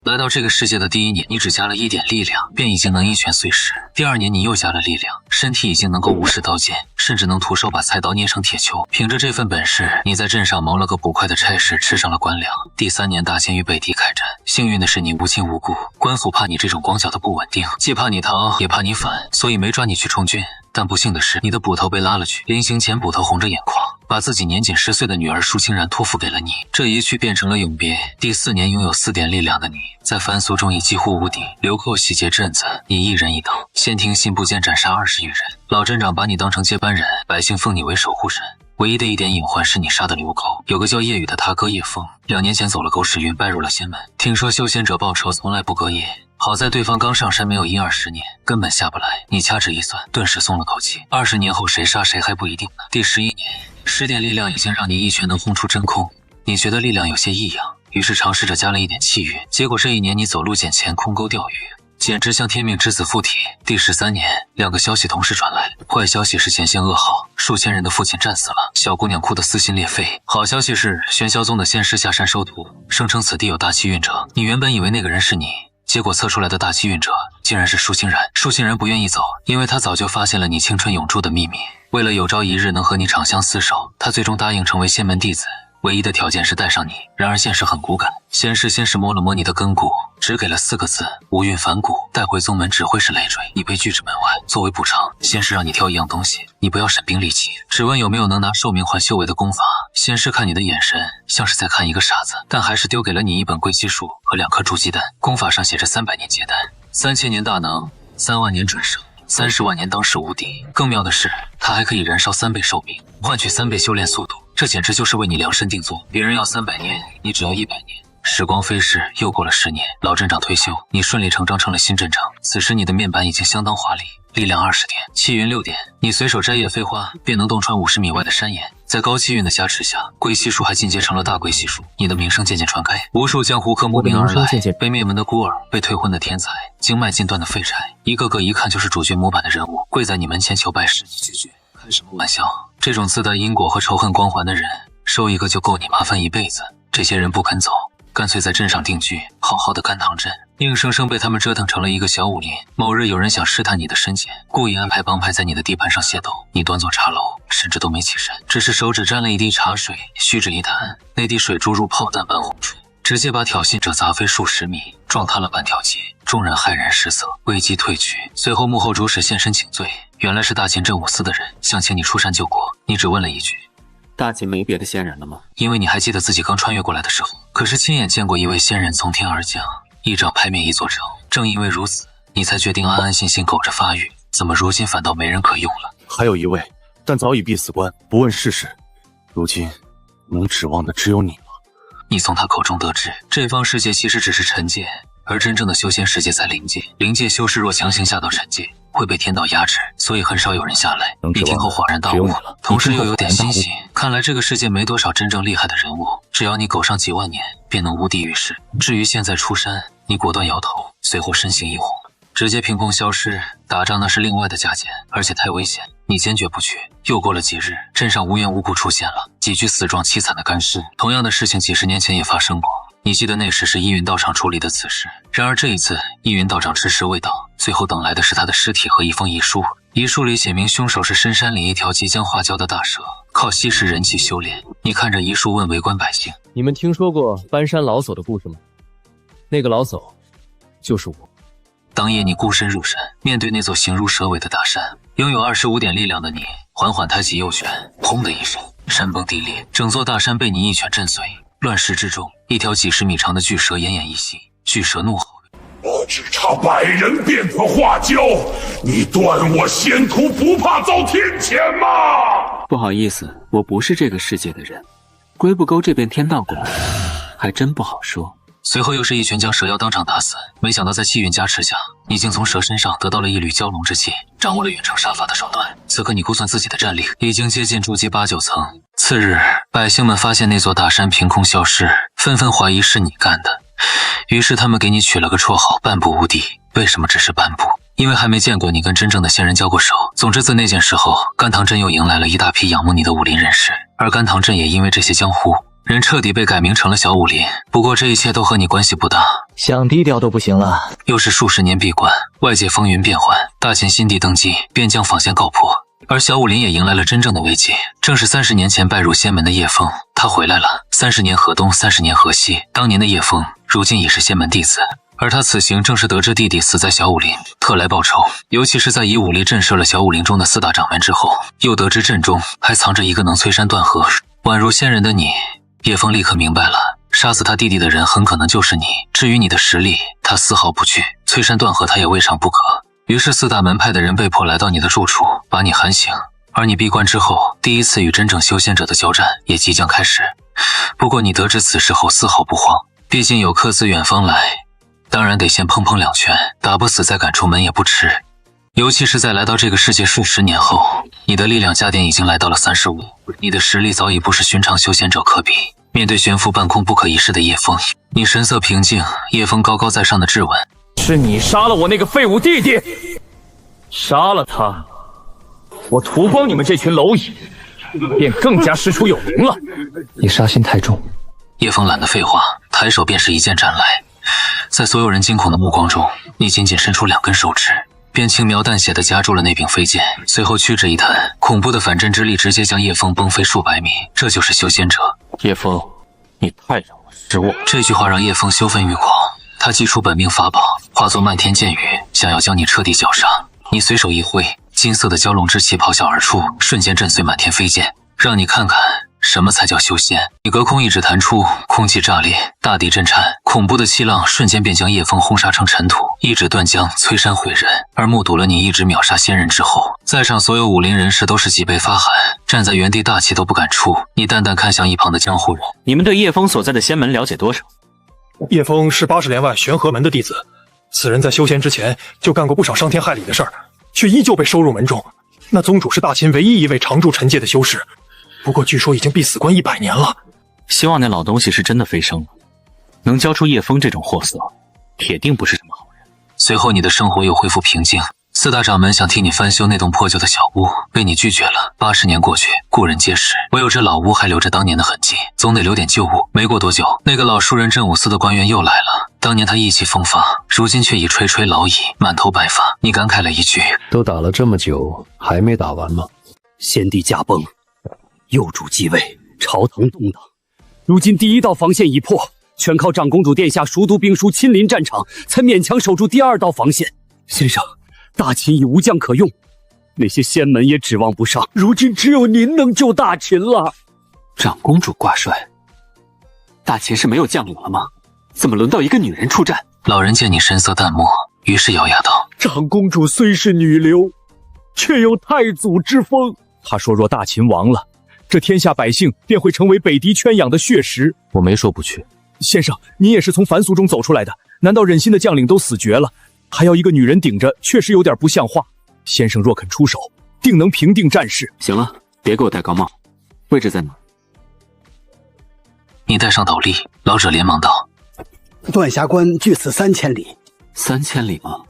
来到这个世界的第一年，你只加了1点力量，便已经能一拳碎石。第2年你又加了力量，身体已经能够无视刀剑，甚至能徒手把菜刀捏成铁球。凭着这份本事，你在镇上谋了个捕快的差事，吃上了官粮。第3年大监与北狄开战，幸运的是你无亲无故，官府怕你这种光脚的不稳定，既怕你逃也怕你反，所以没抓你去充军。但不幸的是，你的捕头被拉了去，临行前捕头红着眼眶，把自己年仅10岁的女儿舒清然托付给了你。这一去变成了永别。第4年拥有4点力量的你，在凡俗中已几乎无敌。流寇洗劫镇子，你一人一刀，先庭信步间斩杀20余人。老镇长把你当成接班人，百姓封你为守护神。唯一的一点隐患是你杀的流寇，有个叫叶雨的他哥叶枫，2年前走了狗屎运，拜入了仙门。听说修仙者报仇从来不隔夜，好在对方刚上山没有1-20年，根本下不来。你掐指一算，顿时松了口气。20年后谁杀谁还不一定呢。第11年，10点力量已经让你一拳能轰出真空，你觉得力量有些异样，于是尝试着加了一点气运。结果这一年你走路捡钱，空钩钓鱼，简直像天命之子附体。第13年，2个消息同时传来，坏消息是前线噩耗，数千人的父亲战死了，小姑娘哭得撕心裂肺。好消息是玄霄宗的仙师下山收徒，声称此地有大气运者。你原本以为那个人是你，结果测出来的大气运者竟然是舒欣然。舒欣然不愿意走，因为他早就发现了你青春永驻的秘密。为了有朝一日能和你长相厮守，他最终答应成为仙门弟子，唯一的条件是带上你。然而现实很骨感，仙师先是摸了摸你的根骨，只给了4个字：无运反骨。带回宗门只会是累赘，你被拒之门外。作为补偿，仙师让你挑一样东西，你不要审兵利器，只问有没有能拿寿命换修为的功法。仙师看你的眼神像是在看一个傻子，但还是丢给了你一本归西术和2颗筑基丹。功法上写着300年结丹，3000年大能，3万年转生，30万年当世无敌。更妙的是，它还可以燃烧3倍寿命，换取3倍修炼速度，这简直就是为你量身定做。别人要300年，你只要100年。时光飞逝，又过了10年，老镇长退休，你顺理成章成了新镇长。此时你的面板已经相当华丽，力量20点，气运6点，你随手摘叶飞花便能洞穿50米外的山岩。在高气运的加持下，归西术还进阶成了大归西术，你的名声渐渐传开，无数江湖客慕名而来，被灭门的孤儿，被退婚的天才，经脉尽断的废柴，一个个一看就是主角模板的人物，跪在你门前求拜师，你拒绝，开什么玩笑？这种自带因果和仇恨光环的人，收一个就够你麻烦一辈子。这些人不肯走，干脆在镇上定居，好好的甘棠镇，硬生生被他们折腾成了一个小武林。某日有人想试探你的深浅，故意安排帮派在你的地盘上械斗，你端坐茶楼，甚至都没起身，只是手指沾了一滴茶水，虚指一弹，那滴水珠如炮弹般轰出，直接把挑衅者砸飞数十米，撞塌了半条街。众人骇然失色，危机退去。随后幕后主使现身请罪，原来是大秦镇武司的人，想请你出山救国。你只问了一句：大秦没别的仙人了吗？因为你还记得自己刚穿越过来的时候，可是亲眼见过一位仙人从天而降，一掌拍灭一座城。正因为如此，你才决定安安心心苟着发育，怎么如今反倒没人可用了？还有一位，但早已必死关，不问世事，如今能指望的只有你了。你从他口中得知，这方世界其实只是尘界，而真正的修仙世界在灵界。灵界修士若强行下到尘界，会被天道压制，所以很少有人下来。你听后恍然大悟，同时又有点欣喜。看来这个世界没多少真正厉害的人物，只要你苟上几万年，便能无敌于世。至于现在出山，你果断摇头，随后身形一晃，直接凭空消失。打仗那是另外的价钱，而且太危险，你坚决不去。又过了几日，镇上无缘无故出现了几具死状凄惨的干尸。同样的事情几10年前也发生过，你记得那时是依云道长处理的此事。然而这一次依云道长迟迟未到，最后等来的是他的尸体和一封遗书。遗书里写明凶手是深山里一条即将化蛟的大蛇，靠吸食人气修炼。你看着遗书问围观百姓：你们听说过搬山老叟的故事吗？那个老叟就是我。当夜你孤身入山，面对那座形如蛇尾的大山，拥有25点力量的你缓缓抬起右拳，轰的一声，山崩地裂，整座大山被你一拳震碎。乱石之中，一条几10米长的巨蛇奄奄一息。巨蛇怒吼：我只差100人便可化蛟，你断我仙途不怕遭天谴吗？不好意思，我不是这个世界的人，龟不沟这边天道过来，还真不好说。随后又是一拳将蛇妖当场打死。没想到在气运加持下，你竟从蛇身上得到了一缕蛟龙之气，掌握了远程杀伐的手段。此刻你估算自己的战力已经接近筑基8、9层。次日，百姓们发现那座大山凭空消失，纷纷怀疑是你干的。于是他们给你取了个绰号：半步无敌。为什么只是半步？因为还没见过你跟真正的仙人交过手。总之自那件事后，甘棠镇又迎来了一大批仰慕你的武林人士，而甘棠镇也因为这些江湖人彻底被改名成了小武林。不过这一切都和你关系不大，想低调都不行了。又是数十年闭关，外界风云变幻，大秦新帝登基，便将防线告破。而小武林也迎来了真正的危机，正是30年前拜入仙门的叶枫，他回来了。30年河东，30年河西，当年的叶枫，如今已是仙门弟子。而他此行正是得知弟弟死在小武林，特来报仇。尤其是在以武力震慑了小武林中的4大掌门之后，又得知阵中还藏着一个能摧山断河、宛如仙人的你。叶枫立刻明白了，杀死他弟弟的人很可能就是你。至于你的实力，他丝毫不惧，摧山断河他也未尝不可。于是4大门派的人被迫来到你的住处，把你喊醒。而你闭关之后，第一次与真正修仙者的交战也即将开始。不过你得知此事后丝毫不慌，毕竟有客自远方来，当然得先碰碰两拳，打不死再赶出门也不迟。尤其是在来到这个世界数十年后，你的力量加点已经来到了35，你的实力早已不是寻常修仙者可比。面对悬浮半空不可一世的叶枫，你神色平静。叶枫高高在上的质问：是你杀了我那个废物弟弟？杀了他，我屠光你们这群蝼蚁，便更加师出有名了。你杀心太重。叶枫懒得废话，抬手便是一剑斩来。在所有人惊恐的目光中，你仅仅伸出2根手指，便轻描淡写地夹住了那柄飞剑，随后屈指一弹，恐怖的反震之力直接将叶枫崩飞数百米。这就是修仙者。叶枫，你太让我失望。这句话让叶枫羞愤欲狂，他祭出本命法宝，化作漫天剑雨，想要将你彻底绞杀。你随手一挥，金色的蛟龙之气咆哮而出，瞬间震碎满天飞剑，让你看看什么才叫修仙。你隔空一指弹出，空气炸裂，大地震颤，恐怖的气浪瞬间便将叶枫轰杀成尘土，一指断江，摧山毁人。而目睹了你一指秒杀仙人之后，在场所有武林人士都是脊背发寒，站在原地大气都不敢出。你淡淡看向一旁的江湖人：你们对叶枫所在的仙门了解多少？叶枫是80连外玄河门的弟子，此人在修仙之前就干过不少伤天害理的事儿，却依旧被收入门中。那宗主是大秦唯一一位常驻尘界的修士，不过据说已经闭死关100年了。希望那老东西是真的飞升了，能教出叶枫这种货色，铁定不是什么好人。随后你的生活又恢复平静。4大掌门想替你翻修那栋破旧的小屋，被你拒绝了。80年过去，故人皆逝，唯有这老屋还留着当年的痕迹，总得留点旧物。没过多久，那个老书人镇武司的官员又来了。当年他意气风发，如今却已垂垂老矣，满头白发。你感慨了一句：都打了这么久，还没打完吗？先帝驾崩，幼主继位，朝堂动荡。如今第1道防线已破，全靠长公主殿下熟读兵书，亲临战场，才勉强守住第2道防线。先生，大秦已无将可用，那些仙门也指望不上，如今只有您能救大秦了。长公主挂帅，大秦是没有将领了吗？怎么轮到一个女人出战？老人见你神色淡漠，于是咬牙道：长公主虽是女流，却有太祖之风。她说若大秦亡了，这天下百姓便会成为北狄圈养的血食。我没说不去。先生，您也是从凡俗中走出来的，难道忍心的将领都死绝了，还要一个女人顶着，确实有点不像话。先生若肯出手，定能平定战事。行了，别给我戴高帽，位置在哪？你戴上斗笠。老者连忙道：断霞关距此3000里。3000里吗？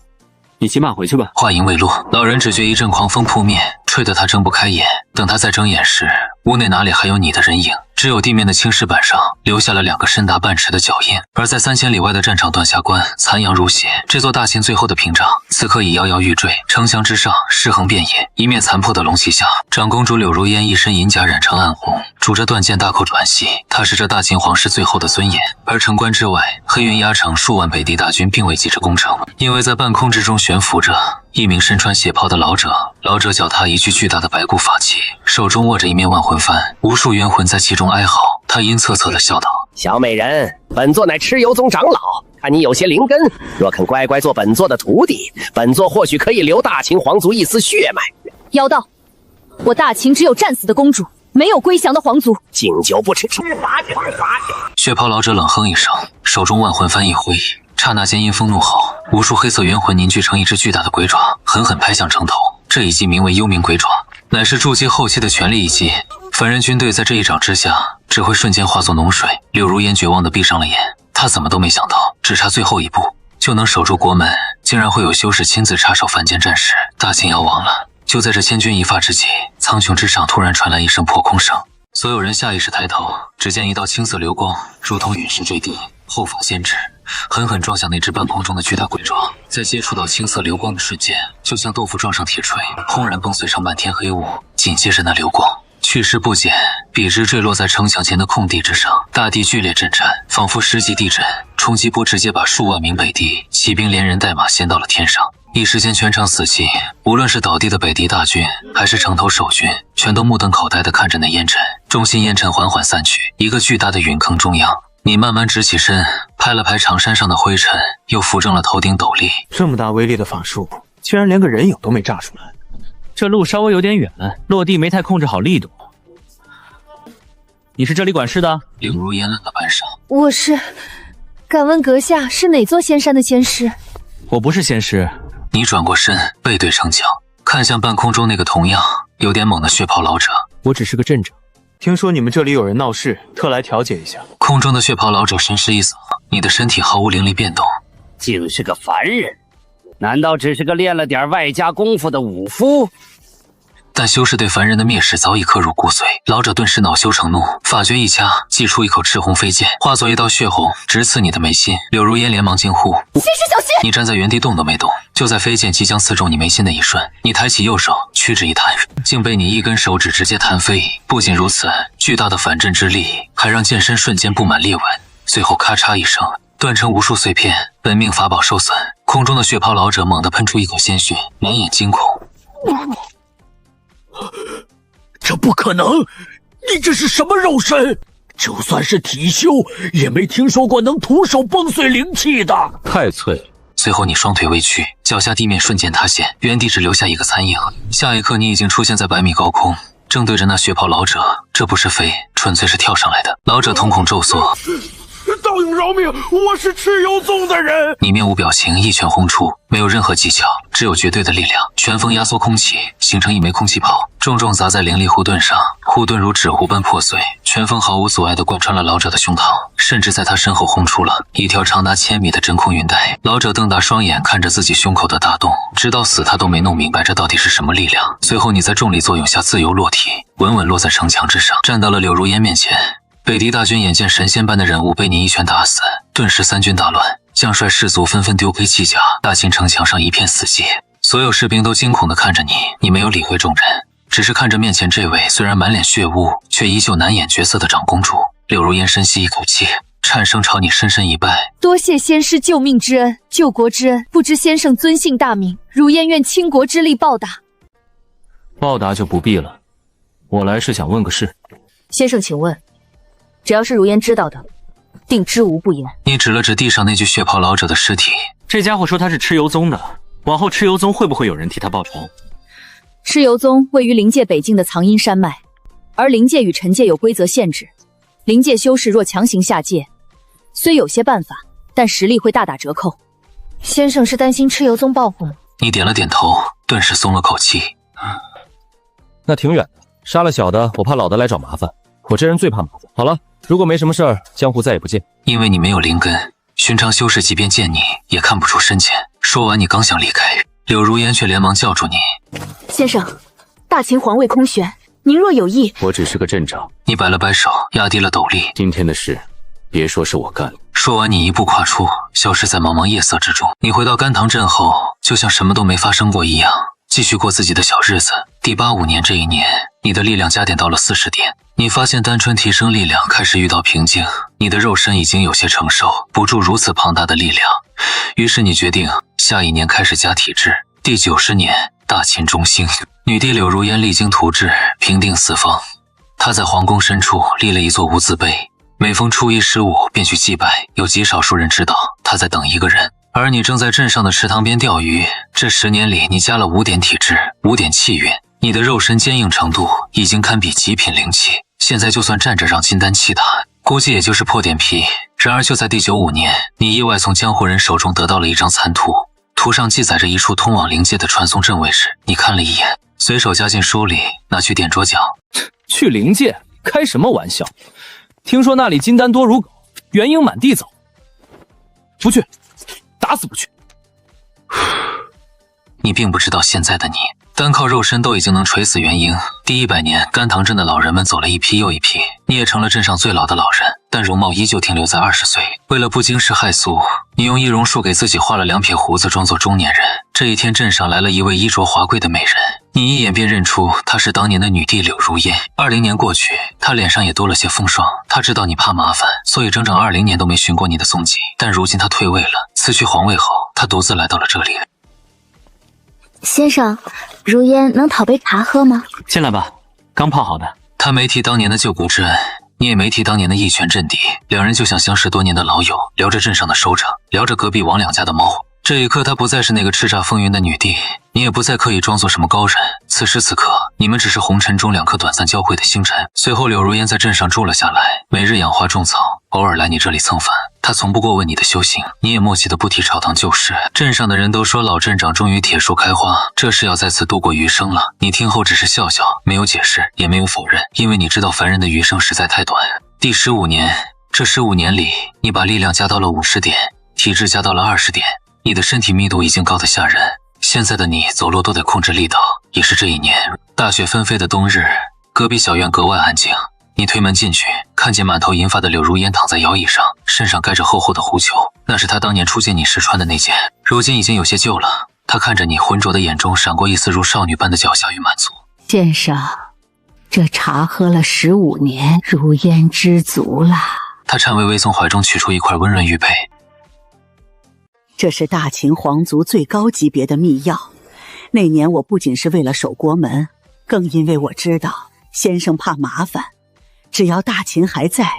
你骑马回去吧。话音未落，老人只觉一阵狂风扑面，吹得他睁不开眼。等他再睁眼时，屋内哪里还有你的人影，只有地面的青石板上留下了2个深达半尺的脚印。而在3000里外的战场断霞关，残阳如血，这座大秦最后的屏障此刻已摇摇欲坠。城墙之上尸横遍野，一面残破的龙旗下，长公主柳如烟一身银甲染成暗红，拄着断剑大口喘息。她是这大秦皇室最后的尊严。而城关之外，黑云压城数万北狄大军并未急着攻城，因为在半空之中悬浮着一名身穿血袍的老者。老者脚踏一具巨大的白骨法器，手中握着一面万魂幡，无数冤魂在其中哀嚎。他阴恻恻地笑道：小美人，本座乃蚩尤宗长老，看你有些灵根，若肯乖乖做本座的徒弟，本座或许可以留大秦皇族一丝血脉。妖道，我大秦只有战死的公主，没有归降的皇族。敬酒不吃吃罚酒。血袍老者冷哼一声，手中万魂幡一挥，刹那间阴风怒吼，无数黑色冤魂凝聚成一只巨大的鬼爪，狠狠拍向城头。这一击名为幽冥鬼爪，乃是筑基后期的全力一击。凡人军队在这一掌之下，只会瞬间化作脓水。柳如烟绝望地闭上了眼，他怎么都没想到，只差最后一步就能守住国门，竟然会有修士亲自插手凡间战事，大秦要亡了。就在这千钧一发之际，苍穹之上突然传来一声破空声，所有人下意识抬头，只见一道青色流光如同陨石坠地，后方先至，狠狠撞向那只半空中的巨大鬼状。在接触到青色流光的瞬间，就像豆腐撞上铁锤，轰然崩碎成漫天黑雾。紧接着那流光去势不减，笔直坠落在城墙前的空地之上，大地剧烈震颤，仿佛10级地震。冲击波直接把数万名北地骑兵连人带马掀到了天上。一时间全场死寂，无论是倒地的北狄大军，还是城头守军，全都目瞪口呆地看着那烟尘。中心烟尘缓缓散去，一个巨大的陨坑中央，你慢慢直起身，拍了拍长衫上的灰尘，又扶正了头顶斗笠。这么大威力的法术，居然连个人影都没炸出来。这路稍微有点远，落地没太控制好力度。你是这里管事的？柳如烟愣了半晌，我是。敢问阁下是哪座仙山的仙师？我不是仙师。你转过身，背对城墙，看向半空中那个同样有点猛的血袍老者。我只是个镇长。听说你们这里有人闹事，特来调解一下。空中的血袍老者神识一扫，你的身体毫无灵力变动，竟是个凡人，难道只是个练了点外家功夫的武夫？但修士对凡人的蔑视早已刻入骨髓，老者顿时恼羞成怒，法诀一掐，祭出一口赤红飞剑，化作一道血红，直刺你的眉心。柳如烟连忙惊呼：“仙师小心！”你站在原地动都没动，就在飞剑即将刺中你眉心的一瞬，你抬起右手，屈指一弹，竟被你一根手指直接弹飞。不仅如此，巨大的反震之力还让剑身瞬间布满裂纹，最后咔嚓一声，断成无数碎片，本命法宝受损。空中的血袍老者猛地喷出一口鲜血，满眼惊恐。这不可能！你这是什么肉身？就算是体修，也没听说过能徒手崩碎灵气的。太脆了。随后你双腿微屈，脚下地面瞬间塌陷，原地只留下一个残影。下一刻，你已经出现在100米高空，正对着那血袍老者。这不是飞，纯粹是跳上来的。老者瞳孔骤缩。道友饶命！我是蚩尤宗的人。你面无表情，一拳轰出，没有任何技巧，只有绝对的力量。拳风压缩空气，形成一枚空气炮，重重砸在灵力护盾上，护盾如纸糊般破碎。拳风毫无阻碍地贯穿了老者的胸膛，甚至在他身后轰出了一条长达1000米的真空云带。老者瞪大双眼看着自己胸口的大洞，直到死他都没弄明白这到底是什么力量。随后你在重力作用下自由落体，稳稳落在城墙之上，站到了柳如烟面前。北狄大军眼见神仙般的人物被你一拳打死，顿时三军大乱，将帅士卒纷纷丢盔弃甲，大秦城墙上一片死寂。所有士兵都惊恐地看着你，你没有理会众人，只是看着面前这位虽然满脸血污，却依旧难掩绝色的长公主。柳如烟深吸一口气，颤声朝你深深一拜：“多谢仙师救命之恩，救国之恩，不知先生尊姓大名？如烟愿倾国之力报答。”报答就不必了，我来是想问个事。先生请问，只要是如烟知道的，定知无不言。你指了指地上那具血袍老者的尸体，这家伙说他是蚩尤宗的，往后蚩尤宗会不会有人替他报仇？蚩尤宗位于灵界北境的藏阴山脉，而灵界与尘界有规则限制，灵界修士若强行下界，虽有些办法，但实力会大打折扣。先生是担心蚩尤宗报复吗？你点了点头，顿时松了口气。那挺远的，杀了小的，我怕老的来找麻烦。我这人最怕麻烦。好了，如果没什么事儿，江湖再也不见。因为你没有灵根，寻常修士即便见你，也看不出深浅。说完，你刚想离开，柳如烟却连忙叫住你：“先生，大秦皇位空悬，您若有意……”我只是个镇长。你摆了摆手，压低了斗笠。今天的事，别说是我干的。说完，你一步跨出，消失在茫茫夜色之中。你回到甘棠镇后，就像什么都没发生过一样，继续过自己的小日子。第85年这一年，你的力量加点到了40点。你发现单纯提升力量开始遇到瓶颈，你的肉身已经有些承受不住如此庞大的力量，于是你决定下一年开始加体质。第90年，大秦中兴，女帝柳如烟励精图治，平定四方。她在皇宫深处立了一座无字碑，每逢初一15便去祭拜，有极少数人知道她在等一个人。而你正在镇上的池塘边钓鱼，这10年里你加了5点体质，5点气运，你的肉身坚硬程度已经堪比极品灵气。现在就算站着让金丹气他，估计也就是破点皮。然而就在第95年，你意外从江湖人手中得到了一张残图，图上记载着一处通往灵界的传送阵位置。你看了一眼，随手加进书里，拿去垫桌讲。去灵界？开什么玩笑！听说那里金丹多如狗，元婴满地走。不去，打死不去。你并不知道现在的你单靠肉身都已经能垂死元婴。第100年，甘棠镇的老人们走了一批又一批，你也成了镇上最老的老人，但容貌依旧停留在20岁。为了不惊世骇俗，你用易容术给自己画了2撇胡子，装作中年人。这一天，镇上来了一位衣着华贵的美人，你一眼便认出她是当年的女帝柳如烟。20年过去，她脸上也多了些风霜。她知道你怕麻烦，所以整整20年都没寻过你的踪迹。但如今她退位了，辞去皇位后，她独自来到了这里。先生，如烟能讨杯茶喝吗？进来吧，刚泡好的。他没提当年的救国之恩，你也没提当年的一拳震敌，两人就像相识多年的老友，聊着镇上的收成，聊着隔壁王两家的猫。这一刻，她不再是那个叱咤风云的女帝，你也不再刻意装作什么高人。此时此刻，你们只是红尘中2颗短暂交汇的星辰。随后，柳如烟在镇上住了下来，每日养花种草，偶尔来你这里蹭饭。她从不过问你的修行，你也默契的不提朝堂旧事。镇上的人都说老镇长终于铁树开花，这是要再次度过余生了。你听后只是笑笑，没有解释，也没有否认，因为你知道凡人的余生实在太短。第15年，这15年里，你把力量加到了50点，体质加到了20点。你的身体密度已经高得吓人，现在的你走路都得控制力道。也是这一年，大雪纷飞的冬日，隔壁小院格外安静。你推门进去，看见满头银发的柳如烟躺在摇椅上，身上盖着厚厚的狐裘，那是她当年初见你时穿的那件，如今已经有些旧了。她看着你，浑浊的眼中闪过一丝如少女般的狡黠与满足。先生，这茶喝了15年，如烟知足了。她颤巍巍从怀中取出一块温润玉佩，这是大秦皇族最高级别的秘药。那年我不仅是为了守国门，更因为我知道先生怕麻烦。只要大秦还在，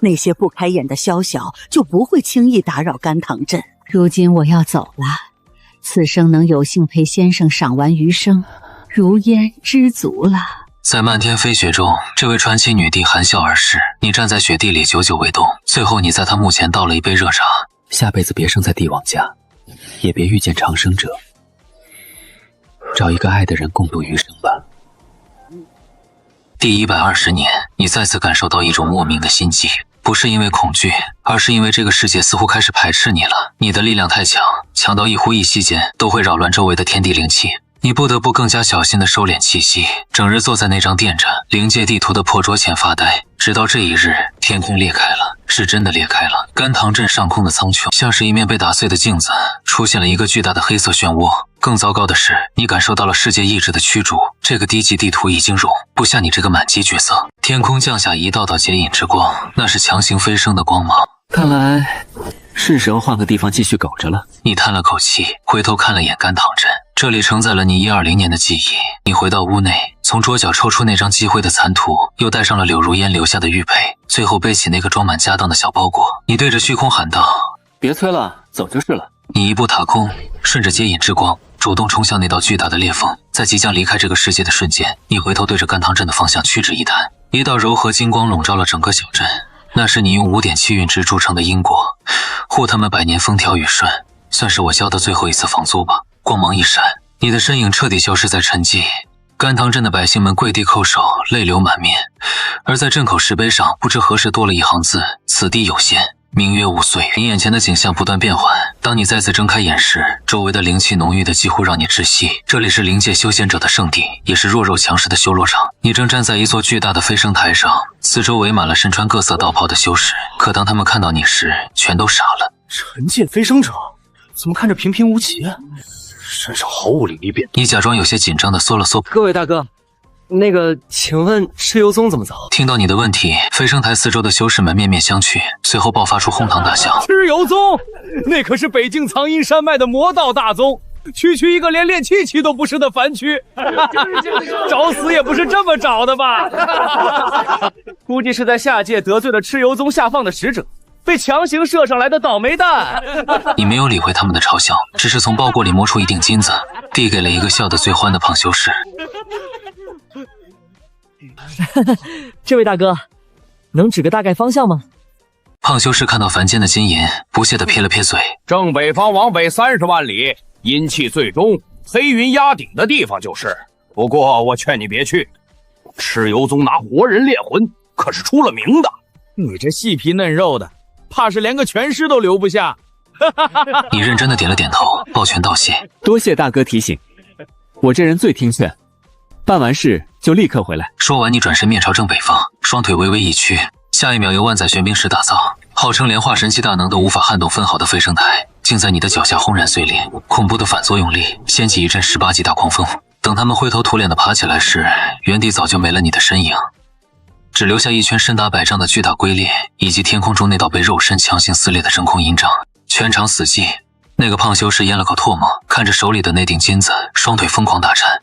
那些不开眼的宵小就不会轻易打扰甘棠镇。如今我要走了，此生能有幸陪先生赏完余生，如烟知足了。在漫天飞雪中，这位传奇女帝含笑而逝。你站在雪地里久久未动，最后你在她墓前倒了一杯热茶。下辈子别生在帝王家，也别遇见长生者，找一个爱的人共度余生吧。第120年，你再次感受到一种莫名的心悸，不是因为恐惧，而是因为这个世界似乎开始排斥你了。你的力量太强，强到一呼一吸间都会扰乱周围的天地灵气。你不得不更加小心地收敛气息，整日坐在那张垫着灵界地图的破桌前发呆。直到这一日，天空裂开了，是真的裂开了。甘棠镇上空的苍穹像是一面被打碎的镜子，出现了一个巨大的黑色漩涡。更糟糕的是，你感受到了世界意志的驱逐，这个低级地图已经容不下你这个满级角色。天空降下一道道接引之光，那是强行飞升的光芒。看来是时候换个地方继续苟着了。你叹了口气，回头看了眼甘棠镇，这里承载了你120年的记忆。你回到屋内，从桌角抽出那张积灰的残图，又带上了柳如烟留下的玉佩，最后背起那个装满家当的小包裹。你对着虚空喊道：别催了，走就是了。你一步踏空，顺着接引之光主动冲向那道巨大的裂缝。在即将离开这个世界的瞬间，你回头对着甘棠镇的方向屈指一弹，一道柔和金光笼罩了整个小镇。那是你用5点气运值铸成的因果，护他们百年风调雨顺，算是我交的最后一次房租吧。光芒一闪，你的身影彻底消失在沉寂。甘棠镇的百姓们跪地叩首，泪流满面。而在镇口石碑上，不知何时多了一行字：此地有仙，名曰无岁。你眼前的景象不断变换，当你再次睁开眼时，周围的灵气浓郁的几乎让你窒息。这里是灵界修仙者的圣地，也是弱肉强食的修罗场。你正站在一座巨大的飞升台上，四周围满了身穿各色道袍的修士，可当他们看到你时，全都傻了。尘界飞升者怎么看着平平无奇啊？身上毫无灵力变动。你假装有些紧张的缩了缩。各位大哥，那个，请问蚩尤宗怎么走？听到你的问题，飞升台四周的修士们面面相觑，随后爆发出哄堂大笑。蚩尤宗，那可是北境藏阴山脉的魔道大宗，区一个连炼气期都不是的凡躯，找死也不是这么找的吧？估计是在下界得罪了蚩尤宗下放的使者，被强行射上来的倒霉蛋。你没有理会他们的嘲笑，只是从包裹里摸出一锭金子，递给了一个笑得最欢的胖修士。这位大哥，能指个大概方向吗？胖修士看到凡间的金银，不屑地撇了撇嘴。正北方往北30万里，阴气最重，黑云压顶的地方就是。不过我劝你别去，蚩尤宗拿活人炼魂，可是出了名的。你这细皮嫩肉的，怕是连个全尸都留不下。你认真的点了点头，抱拳道谢。多谢大哥提醒。我这人最听劝，办完事就立刻回来。说完，你转身面朝正北方，双腿微微一屈，下一秒由万载玄冰石打造，号称连化神期大能都无法撼动分毫的飞升台，竟在你的脚下轰然碎裂。恐怖的反作用力掀起一阵18级大狂风。等他们灰头土脸的爬起来时，原地早就没了你的身影，只留下一圈深达100丈的巨大龟裂，以及天空中那道被肉身强行撕裂的真空阴障。全场死寂。那个胖修士咽了口唾沫，看着手里的那顶金子，双腿疯狂打颤。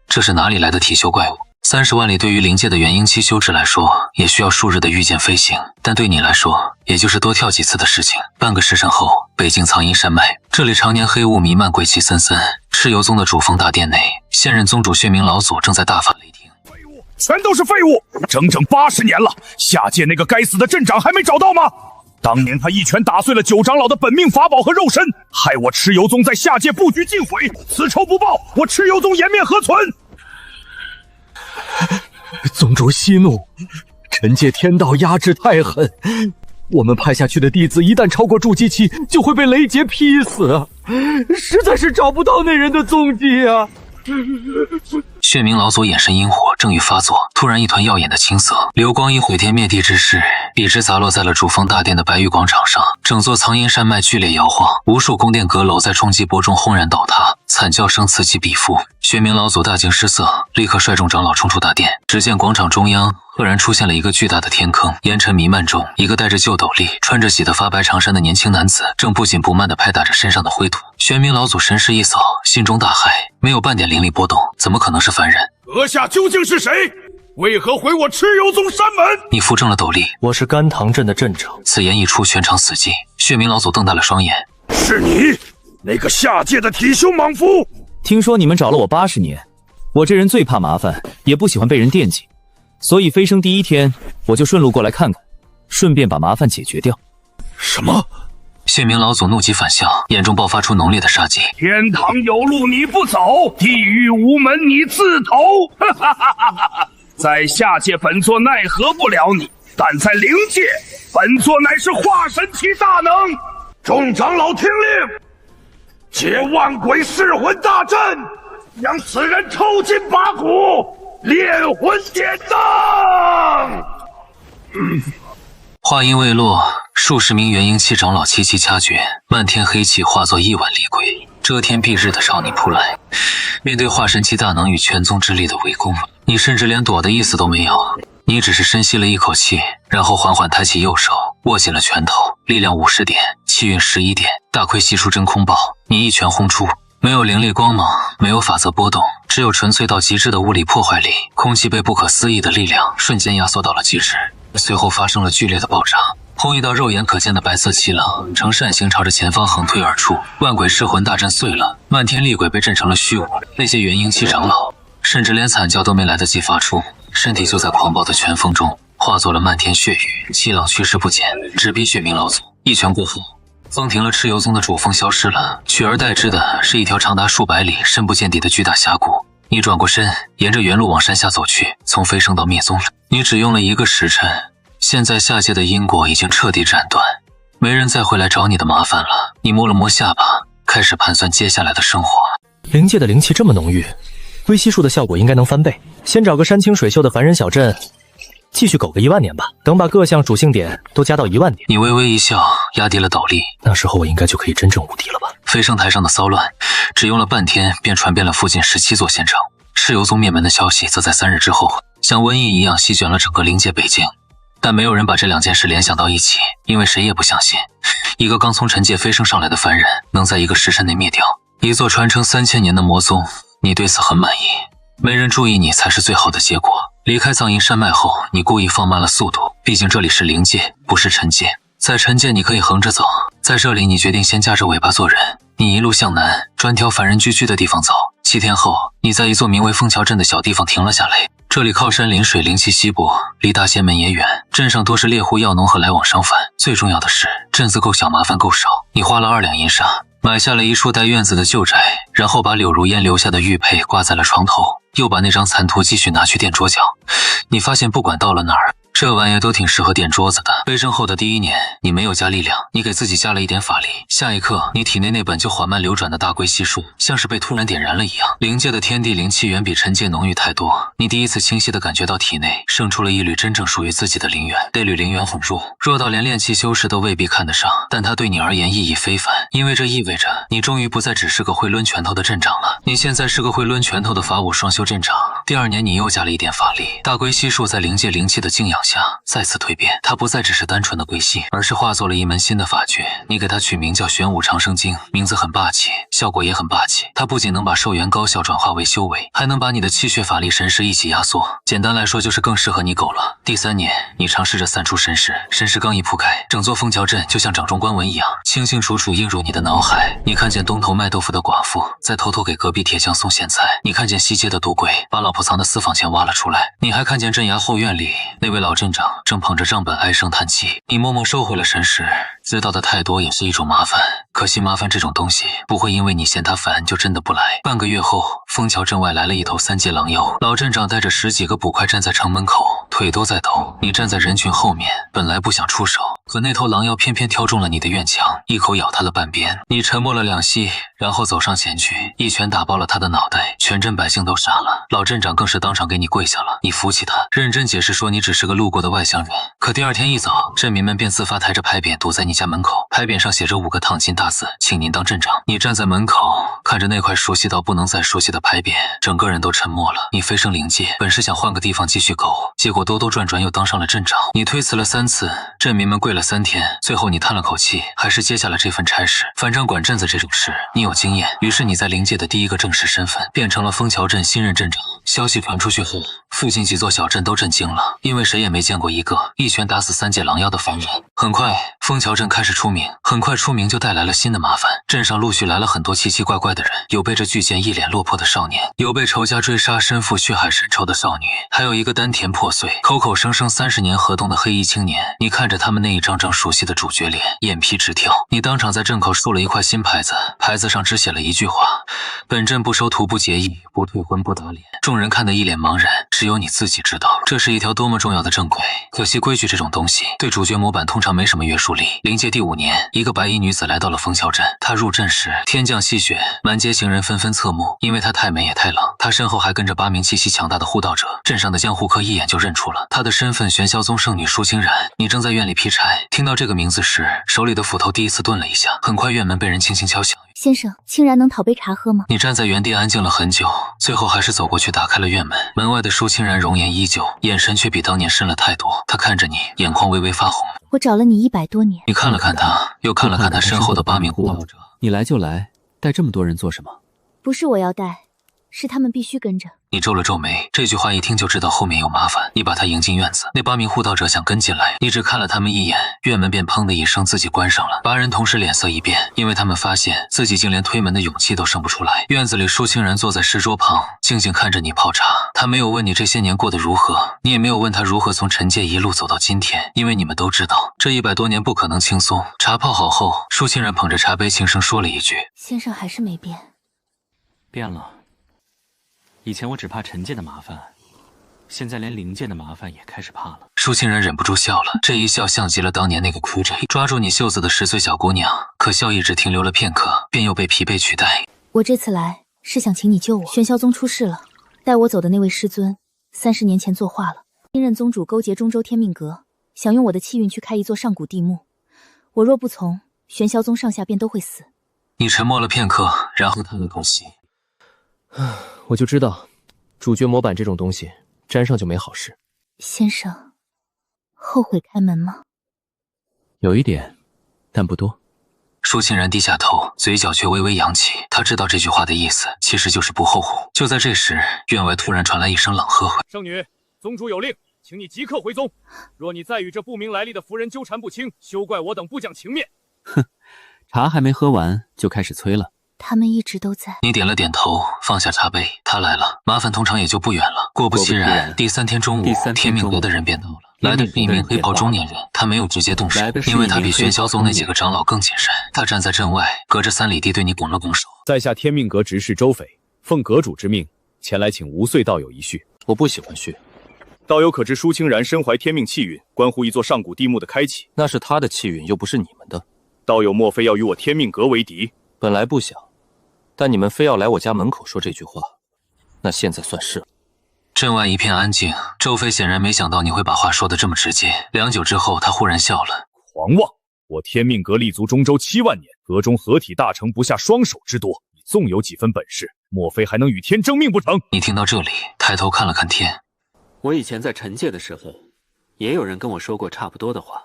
这是哪里来的体修怪物？30万里对于灵界的元婴期修士来说，也需要数日的御剑飞行，但对你来说，也就是多跳几次的事情。半个时辰后，北境苍阴山脉，这里常年黑雾弥漫，鬼气森森。蚩尤宗的主峰大殿内，现任宗主血冥老祖正在大发雷霆。全都是废物！整整80年了，下界那个该死的镇长还没找到吗？当年他一拳打碎了9长老的本命法宝和肉身，害我蚩尤宗在下界布局尽毁，此仇不报，我蚩尤宗颜面何存？宗主息怒，臣界天道压制太狠，我们派下去的弟子一旦超过筑基期，就会被雷劫劈死，实在是找不到那人的踪迹啊！血冥老祖眼神阴火正欲发作，突然一团耀眼的青色流光以毁天灭地之势，笔直砸落在了主峰大殿的白玉广场上。整座苍阴山脉剧烈摇晃，无数宫殿阁楼在冲击波中轰然倒塌，惨叫声此起彼伏。血冥老祖大惊失色，立刻率众长老冲出大殿。只见广场中央赫然出现了一个巨大的天坑，烟尘弥漫中，一个戴着旧斗笠、穿着洗得发白长衫的年轻男子正不紧不慢地拍打着身上的灰土。玄冥老祖神识一扫，心中大骇，没有半点灵力波动，怎么可能是凡人？阁下究竟是谁？为何毁我蚩尤宗山门？你扶正了斗笠。我是甘棠镇的镇长。此言一出，全场死寂。血冥老祖瞪大了双眼。是你，那个下界的体修莽夫！听说你们找了我80年，我这人最怕麻烦，也不喜欢被人惦记，所以飞升第一天我就顺路过来看看，顺便把麻烦解决掉。什么？血冥老祖怒极反笑，眼中爆发出浓烈的杀机。天堂有路你不走，地狱无门你自投！在下界本座奈何不了你，但在灵界，本座乃是化神期大能。众长老听令，借万鬼噬魂大阵，将此人抽筋拔骨，炼魂典当。话音未落，数十名元婴期长老齐齐掐诀，漫天黑气化作一碗厉鬼，遮天蔽日的朝你扑来。面对化神期大能与全宗之力的围攻，你甚至连躲的意思都没有。你只是深吸了一口气，然后缓缓抬起右手，握紧了拳头，力量50点，气运11点，大亏吸出真空爆，你一拳轰出，没有灵力光芒，没有法则波动，只有纯粹到极致的物理破坏力。空气被不可思议的力量瞬间压缩到了极致，随后发生了剧烈的爆炸，轰一道肉眼可见的白色气浪呈扇形朝着前方横推而出，万鬼噬魂大阵碎了，漫天厉鬼被震成了虚无。那些元婴期长老甚至连惨叫都没来得及发出，身体就在狂暴的拳风中化作了漫天血雨，气浪驱势不减，直逼血冥老祖。一拳过后，封停了蚩尤宗的主峰消失了，取而代之的是一条长达数百里、深不见底的巨大峡谷。你转过身，沿着原路往山下走去，从飞升到灭宗了。你只用了1个时辰，现在下界的因果已经彻底斩断，没人再会来找你的麻烦了。你摸了摸下巴，开始盘算接下来的生活。灵界的灵气这么浓郁，归西术的效果应该能翻倍。先找个山清水秀的凡人小镇，继续苟个1万年吧。等把各项属性点都加到1万点。你微微一笑，压低了斗笠。那时候我应该就可以真正无敌了吧？飞升台上的骚乱，只用了半天便传遍了附近17座县城。蚩尤宗灭门的消息，则在3日之后，像瘟疫一样席卷了整个灵界北境。但没有人把这2件事联想到一起，因为谁也不相信，一个刚从尘界飞升上来的凡人，能在1个时辰内灭掉一座传承3000年的魔宗。你对此很满意，没人注意你才是最好的结果。离开藏阴山脉后，你故意放慢了速度，毕竟这里是灵界，不是尘界。在尘界你可以横着走，在这里你决定先夹着尾巴做人。你一路向南，专挑凡人聚居的地方走。7天后，你在一座名为枫桥镇的小地方停了下来。这里靠山临水，灵气稀薄，离大仙门也远，镇上多是猎户药农和来往商贩。最重要的是，镇子够小，麻烦够少。你花了2两银沙，买下了一处带院子的旧宅，然后把柳如烟留下的玉佩挂在了床头，又把那张残图继续拿去垫桌角。你发现不管到了哪儿，这玩意都挺适合垫桌子的。被震后的第1年，你没有加力量，你给自己加了一点法力。下一刻，你体内那本就缓慢流转的大龟息术，像是被突然点燃了一样。灵界的天地灵气远比尘界浓郁太多。你第一次清晰地感觉到体内生出了一缕真正属于自己的灵源。这缕灵源很弱到连炼气修士都未必看得上，但它对你而言意义非凡，因为这意味着你终于不再只是个会抡拳头的阵长了，你现在是个会抡拳头的法武双修阵长。第2年，你又加了一点法力，大龟息术在灵界灵气的静养下再次蜕变，它不再只是单纯的龟息，而是化作了一门新的法诀。你给它取名叫玄武长生经，名字很霸气，效果也很霸气。它不仅能把寿元高效转化为修为，还能把你的气血法力神识一起压缩。简单来说，就是更适合你狗了。第3年，你尝试着散出神识，神识刚一铺开，整座枫桥镇就像掌中观文一样，清清楚楚映入你的脑海。你看见东头卖豆腐的寡妇在偷偷给隔壁铁匠送咸菜，你看见西街的赌鬼把老婆藏的私房钱挖了出来，你还看见镇衙后院里那位老镇长正捧着账本唉声叹气。你默默收回了神识，知道的太多也是一种麻烦，可惜麻烦这种东西不会因为你嫌它烦就真的不来。半个月后，枫桥镇外来了一头3阶狼妖，老镇长带着10几个捕快站在城门口，腿都在抖。你站在人群后面，本来不想出手，可那头狼妖偏偏挑中了你的院墙，一口咬他了半边。你沉默了2息，然后走上前去，一拳打爆了他的脑袋，全镇百姓都傻了，老镇长更是当场给你跪下了。你扶起他，认真解释说你只是个路过的外乡人。可第2天一早，镇民们便自发抬着牌匾堵在你家门口，牌匾上写着5个烫金大字，请您当镇长。你站在门口，看着那块熟悉到不能再熟悉的牌匾，整个人都沉默了。你飞升灵界，本是想换个地方继续苟，结果兜兜转转又当上了镇长。你推辞了3次，镇民们跪了3天，最后你叹了口气，还是接下了这份差事。反正管镇子这种事，你有经验，于是你在灵界的第1个正式身份变成了枫桥镇新任镇长。消息传出去后，附近几座小镇都震惊了，因为谁也没见过一个一拳打死3阶狼妖的凡人。很快，枫桥镇开始出名，很快出名就带来了新的麻烦。镇上陆续来了很多奇奇怪怪的人，有背着巨剑一脸落魄的少年，有被仇家追杀身负血海深仇的少女，还有一个丹田破碎口口声声30年河东的黑衣青年。你看着他们那一张张熟悉的主角脸，眼皮直跳。你当场在镇口竖了一块新牌子，牌子上只写了一句话：本镇不收徒不结义，不退婚不打脸。众人看得一脸茫然，只有你自己知道这是一条多么重要的正规。可惜规矩这种东西对主角模板通常没什么约束力。灵界第5年，一个白衣女子来到了枫桥镇，她入镇时天降细雪，满街行人纷纷侧目，因为她太美也太冷。她身后还跟着8名气息强大的护道者，镇上的江湖客一眼就认出了她的身份，玄霄宗圣女舒清然。你正在院里劈柴，听到这个名字时，手里的斧头第一次顿了一下。很快院门被人轻轻敲响。先生，清然能讨杯茶喝吗？你站在原地安静了很久，最后还是走过去打开了院门。门外的舒清然容颜依旧，眼神却比当年深了太多。她看着你，眼眶微微发红。我找了你100多年。你看了看他，又看了看他身后的8名护道者。你来就来，带这么多人做什么？不是我要带，是他们必须跟着。你皱了皱眉，这句话一听就知道后面有麻烦。你把他迎进院子，那8名护道者想跟进来，你只看了他们一眼，院门便砰的一声自己关上了。8人同时脸色一变，因为他们发现自己竟连推门的勇气都生不出来。院子里舒清然坐在石桌旁，静静看着你泡茶。他没有问你这些年过得如何，你也没有问他如何从尘界一路走到今天，因为你们都知道这100多年不可能轻松。茶泡好后，舒清然捧着茶杯轻声说了一句：先生还是没变。变了。以前我只怕尘界的麻烦，现在连灵界的麻烦也开始怕了。舒清然忍不住笑了，这一笑像极了当年那个哭着抓住你袖子的10岁小姑娘，可笑意只停留了片刻，便又被疲惫取代。我这次来是想请你救我。玄霄宗出事了，带我走的那位师尊30年前作化了，新任宗主勾结中州天命阁，想用我的气运去开一座上古地墓。我若不从，玄霄宗上下便都会死。你沉默了片刻，然后叹了口气。我就知道，主角模板这种东西沾上就没好事。先生，后悔开门吗？有一点，但不多。舒清然低下头，嘴角却微微扬起。他知道这句话的意思，其实就是不后悔。就在这时，院外突然传来一声冷喝：“圣女，宗主有令，请你即刻回宗。若你再与这不明来历的夫人纠缠不清，休怪我等不讲情面。”哼，茶还没喝完就开始催了。他们一直都在。你点了点头，放下茶杯。他来了，麻烦通常也就不远了。果不其然，第3天中午，天命阁的人便到了。来的是一名黑袍中年人，他没有直接动手，因为他比玄霄宗那几个长老更谨慎。他站在镇外，隔着3里地对你拱了拱手。在下天命阁执事周斐，奉阁主之命前来请吴隧道友一叙。我不喜欢叙，道友可知舒清然身怀天命气运，关乎一座上古地墓的开启。那是他的气运，又不是你们的。道友莫非要与我天命阁为敌？本来不想，但你们非要来我家门口说这句话，那现在算是了。镇外一片安静，周飞显然没想到你会把话说得这么直接。良久之后，他忽然笑了。狂妄！我天命阁立足中州7万年，阁中合体大成不下双手之多。你纵有几分本事，莫非还能与天争命不成？你听到这里，抬头看了看天。我以前在陈界的时候，也有人跟我说过差不多的话，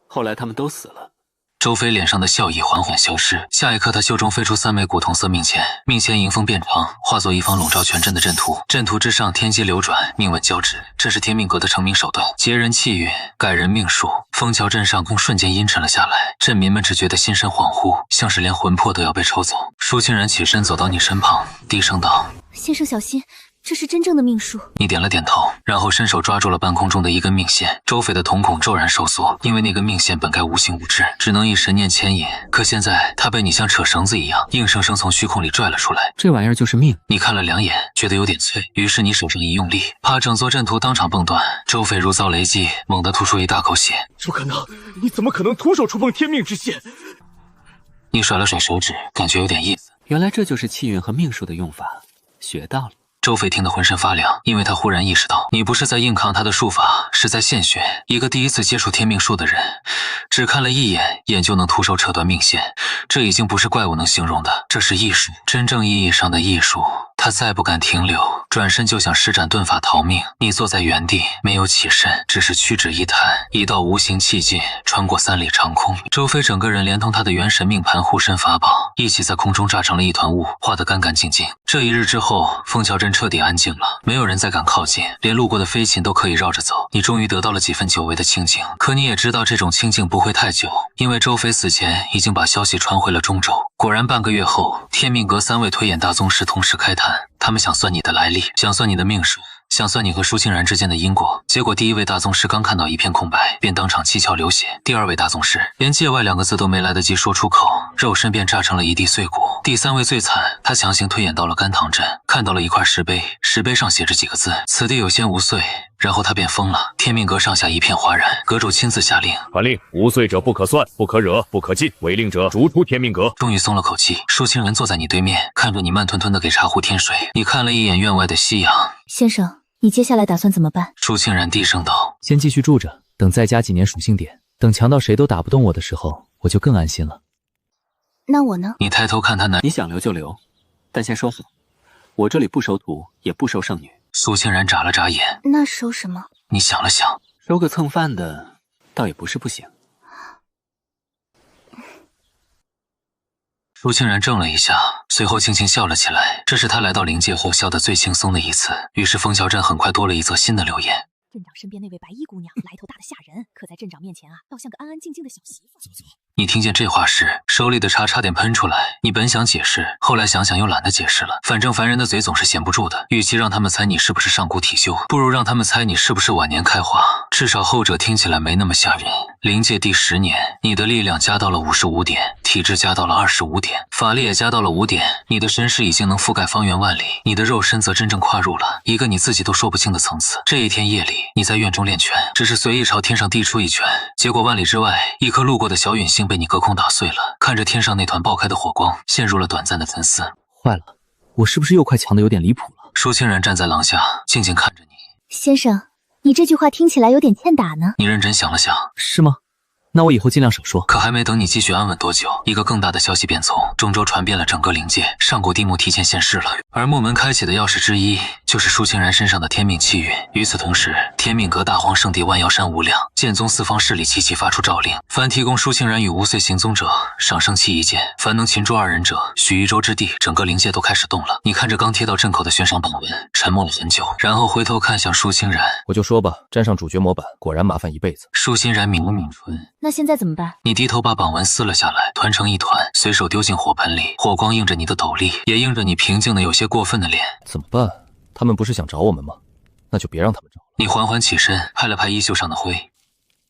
后来他们都死了。周飞脸上的笑意缓缓消失，下一刻他袖中飞出3枚古铜色命签，命签迎风变长，化作一方笼罩全阵的阵图。阵图之上天机流转，命vận交织，这是天命阁的成名手段，劫人气运，改人命数。枫桥镇上空瞬间阴沉了下来，镇民们只觉得心神恍惚，像是连魂魄都要被抽走。舒清然起身走到你身旁，低声道：“先生小心，这是真正的命数。”你点了点头，然后伸手抓住了半空中的一根命线。周斐的瞳孔骤然收缩，因为那根命线本该无形无质，只能以神念牵引，可现在它被你像扯绳子一样，硬生生从虚空里拽了出来。这玩意儿就是命。你看了2眼，觉得有点脆，于是你手上一用力，怕整座阵图当场崩断。周斐如遭雷击，猛地吐出一大口血。不可能！你怎么可能徒手触碰天命之线？你甩了甩手指，感觉有点意思。原来这就是气运和命数的用法，学到了。周斐听得浑身发凉，因为他忽然意识到，你不是在硬抗他的术法，是在现学。一个第一次接触天命术的人，只看了一眼就能徒手扯断命线，这已经不是怪物能形容的，这是艺术，真正意义上的艺术。他再不敢停留，转身就想施展遁法逃命。你坐在原地，没有起身，只是屈指一弹，一道无形气劲穿过3里长空。周飞整个人连同他的元神命盘、护身法宝一起在空中炸成了一团雾，化得干干净净。这一日之后，枫桥镇彻底安静了，没有人再敢靠近，连路过的飞禽都可以绕着走。你终于得到了几分久违的清静，可你也知道这种清静不会太久，因为周飞死前已经把消息传回了中州。果然半个月后，天命阁3位推演大宗师同时开坛，他们想算你的来历，想算你的命数，想算你和舒清然之间的因果。结果第1位大宗师刚看到一片空白，便当场七窍流血。第2位大宗师连界外2个字都没来得及说出口，肉身便炸成了一地碎骨。第3位最惨，他强行推演到了甘棠镇，看到了一块石碑，石碑上写着几个字：此地有仙无祟。然后他便疯了。天命阁上下一片哗然，阁主亲自下令：传令，无罪者不可算，不可惹，不可进，违令者逐出天命阁。终于松了口气，舒清然坐在你对面，看着你慢吞吞的给茶壶添水。你看了一眼院外的夕阳。先生，你接下来打算怎么办？舒清然低声道：先继续住着，等再加几年属性点，等强到谁都打不动我的时候，我就更安心了。那我呢？你抬头看他那，你想留就留，但先说好，我这里不收徒，也不收剩女。苏清然眨了眨眼，那收什么？你想了想，收个蹭饭的，倒也不是不行。苏清然怔了一下，随后轻轻笑了起来，这是他来到灵界后笑得最轻松的一次。于是枫桥镇很快多了一则新的留言。镇长身边那位白衣姑娘来头大的吓人，可在镇长面前啊，倒像个安安静静的小媳妇。你听见这话时，手里的茶差点喷出来。你本想解释，后来想想又懒得解释了。反正凡人的嘴总是闲不住的，与其让他们猜你是不是上古体修，不如让他们猜你是不是晚年开花，至少后者听起来没那么吓人。灵界第10年，你的力量加到了55点，体质加到了25点，法力也加到了5点，你的身世已经能覆盖方圆万里，你的肉身则真正跨入了一个你自己都说不清的层次。这一天夜里，你在院中练拳，只是随意朝天上递出一拳，结果万里之外，一颗路过的小陨星被你隔空打碎了，看着天上那团爆开的火光，陷入了短暂的沉思。坏了，我是不是又快强的有点离谱了？舒清然站在廊下，静静看着你。先生，你这句话听起来有点欠打呢。你认真想了想，是吗？那我以后尽量少说。可还没等你继续安稳多久，一个更大的消息便从中州传遍了整个灵界，上古地墓提前现世了。而墓门开启的钥匙之一，就是舒清然身上的天命气运。与此同时，天命阁大荒圣地万妖山无量，剑宗4方势力齐齐发出诏令，凡提供舒清然与无岁行踪者，赏圣器1件；凡能擒住2人者，许1州之地。整个灵界都开始动了。你看着刚贴到镇口的悬赏榜文，沉默了很久，然后回头看向舒清然。我就说吧，站上主角模板，果然麻烦一辈子。舒清然抿了抿唇。那现在怎么办？你低头把榜文撕了下来，团成一团，随手丢进火盆里。火光映着你的斗笠，也映着你平静的有些过分的脸。怎么办？他们不是想找我们吗？那就别让他们找了。你缓缓起身，拍了拍衣袖上的灰。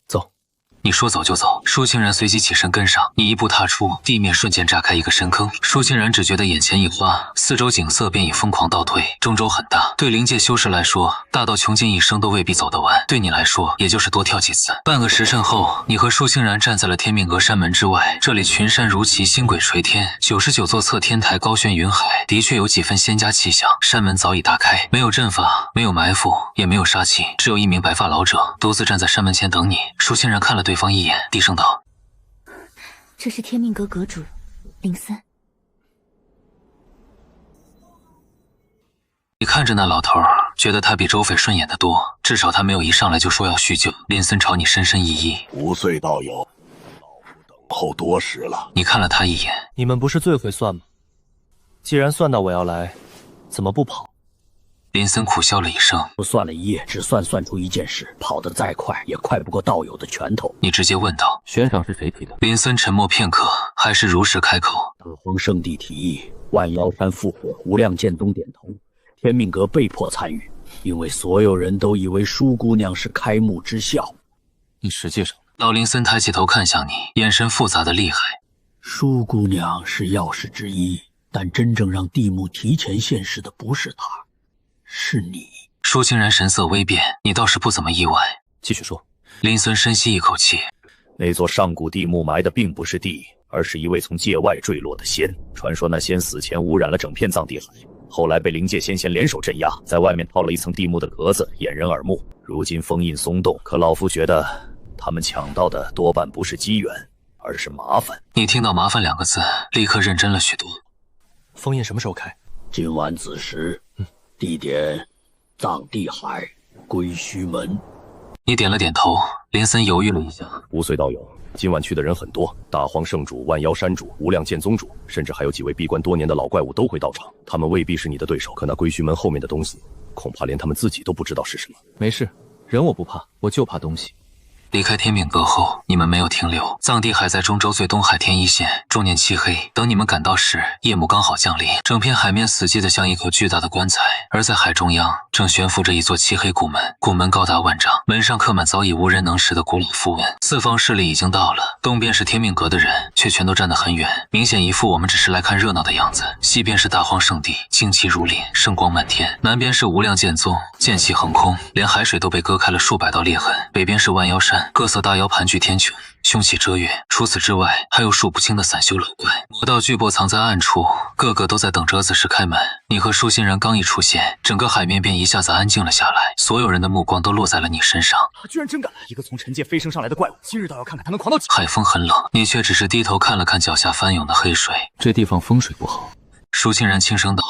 走。你说走就走。舒清然随即起身跟上，你一步踏出，地面瞬间炸开一个深坑。舒清然只觉得眼前一花，四周景色便已疯狂倒退。中州很大，对灵界修士来说，大到穷尽一生都未必走得完，对你来说，也就是多跳几次。半个时辰后，你和舒清然站在了天命阁山门之外。这里群山如棋，星轨垂天，99座侧天台高悬云海，的确有几分仙家气象。山门早已大开，没有阵法，没有埋伏，也没有杀气，只有一名白发老者独自站在山门前等你。舒清然看了对方一眼，低声道：“这是天命阁阁主林森。”你看着那老头，觉得他比周斐顺眼得多，至少他没有一上来就说要叙旧。林森朝你深深一揖：“5岁道友，老夫等候多时了。”你看了他一眼：“你们不是最会算吗？既然算到我要来，怎么不跑？”林森苦笑了一声：“我算了一夜，只算出一件事，跑得再快也快不过道友的拳头。”你直接问道：“悬赏是谁提的？”林森沉默片刻，还是如实开口：“大荒圣地提议，万妖山复活，无量剑宗点头，天命阁被迫参与，因为所有人都以为舒姑娘是开幕之笑。你实际上……”老林森抬起头看向你，眼神复杂的厉害。舒姑娘是钥匙之一，但真正让地幕提前现世的不是她，是你。舒清然神色微变，你倒是不怎么意外。继续说。林森深吸一口气，那座上古地墓埋的并不是地，而是一位从界外坠落的仙。传说那仙死前污染了整片藏地海，后来被灵界仙贤联手镇压，在外面套了一层地幕的壳子，掩人耳目。如今封印松动，可老夫觉得他们抢到的多半不是机缘，而是麻烦。你听到麻烦2个字，立刻认真了许多。封印什么时候开？今晚子时，地点藏地海归虚门。你点了点头。林森犹豫了一下：“5岁道友，今晚去的人很多，大荒圣主、万妖山主、无量剑宗主，甚至还有几位闭关多年的老怪物都会到场。他们未必是你的对手，可那归虚门后面的东西，恐怕连他们自己都不知道是什么。”没事，人我不怕，我就怕东西。离开天命阁后，你们没有停留。藏地海在中州最东海天一线，终年漆黑。等你们赶到时，夜幕刚好降临，整片海面死寂的像一口巨大的棺材。而在海中央，正悬浮着一座漆黑古门，古门高达万丈，门上刻满早已无人能识的古老符文。四方势力已经到了，东边是天命阁的人，却全都站得很远，明显一副我们只是来看热闹的样子。西边是大荒圣地，旌旗如林，圣光漫天。南边是无量剑宗，剑气横空，连海水都被割开了数百道裂痕。北边是万妖山，各色大妖盘踞天穹，凶气遮月。除此之外，还有数不清的散修老怪，魔道巨擘藏在暗处，个个都在等着子时开门。你和舒欣然刚一出现，整个海面便一下子安静了下来，所有人的目光都落在了你身上。他居然真敢！一个从尘界飞升上来的怪物，今日倒要看看他能狂到几。海风很冷，你却只是低头看了看脚下翻涌的黑水。这地方风水不好。舒欣然轻声道：“